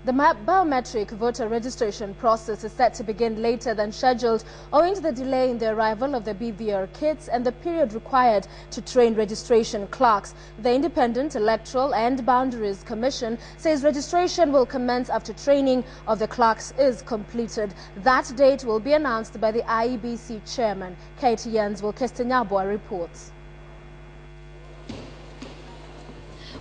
The biometric voter registration process is set to begin later than scheduled owing to the delay in the arrival of the BVR kits and the period required to train registration clerks. The Independent Electoral and Boundaries Commission says registration will commence after training of the clerks is completed. That date will be announced by the IEBC chairman. KTN's Wilkestenyaboa reports.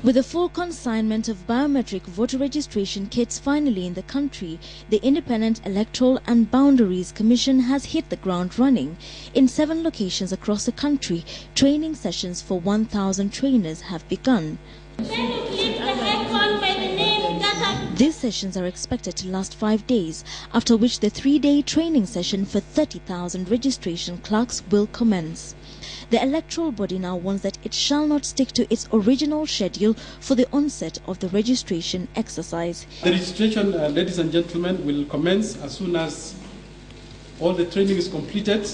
With the full consignment of biometric voter registration kits finally in the country, the Independent Electoral and Boundaries Commission has hit the ground running. In 7 locations across the country, training sessions for 1,000 trainers have begun. These sessions are expected to last 5 days, after which the 3-day training session for 30,000 registration clerks will commence. The electoral body now wants that it shall not stick to its original schedule for the onset of the registration exercise. The registration, ladies and gentlemen, will commence as soon as all the training is completed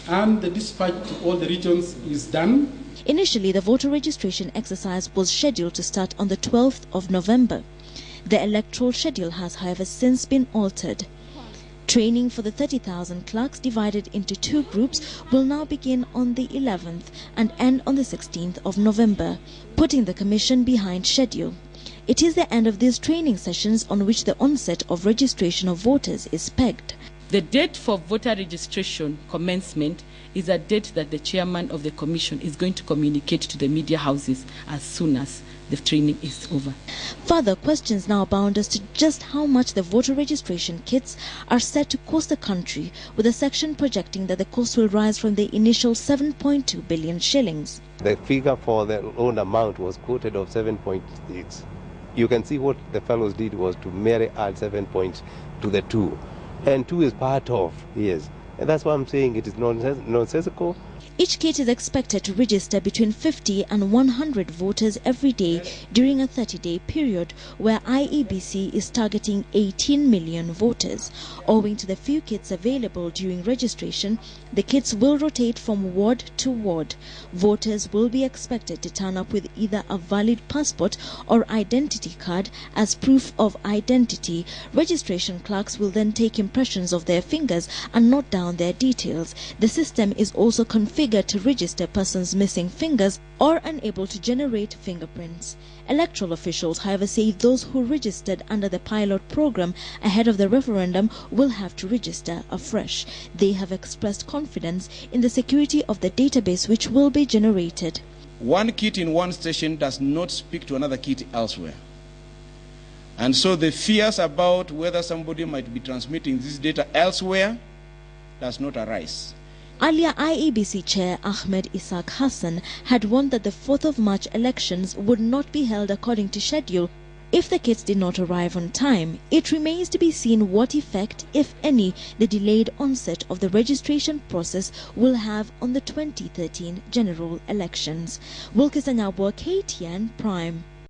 and the dispatch to all the regions is done. Initially, the voter registration exercise was scheduled to start on the 12th of November. The electoral schedule has, however, since been altered. Training for the 30,000 clerks, divided into 2 groups, will now begin on the 11th and end on the 16th of November, putting the Commission behind schedule. It is the end of these training sessions on which the onset of registration of voters is pegged. The date for voter registration commencement is a date that the chairman of the Commission is going to communicate to the media houses as soon as the training is over. Further questions now abound as to just how much the voter registration kits are set to cost the country, with a section projecting that the cost will rise from the initial 7.2 billion shillings. The figure for the loan amount was quoted of 7.6. You can see what the fellows did was to merely add 7 points to the 2. And 2 is part of, yes. And that's why I'm saying it is nonsensical. Each kit is expected to register between 50 and 100 voters every day during a 30-day period, where IEBC is targeting 18 million voters. Owing to the few kits available during registration, the kits will rotate from ward to ward. Voters will be expected to turn up with either a valid passport or identity card as proof of identity. Registration clerks will then take impressions of their fingers and note down their details. The system is also configured to register persons missing fingers or unable to generate fingerprints. Electoral officials, however, say those who registered under the pilot program ahead of the referendum will have to register afresh. They have expressed confidence in the security of the database which will be generated. One kit in one station does not speak to another kit elsewhere. And so the fears about whether somebody might be transmitting this data elsewhere does not arise. Earlier, IEBC Chair Ahmed Isaac Hassan had warned that the 4th of March elections would not be held according to schedule if the kits did not arrive on time. It remains to be seen what effect, if any, the delayed onset of the registration process will have on the 2013 general elections. Wilkestenyaboa, KTN Prime.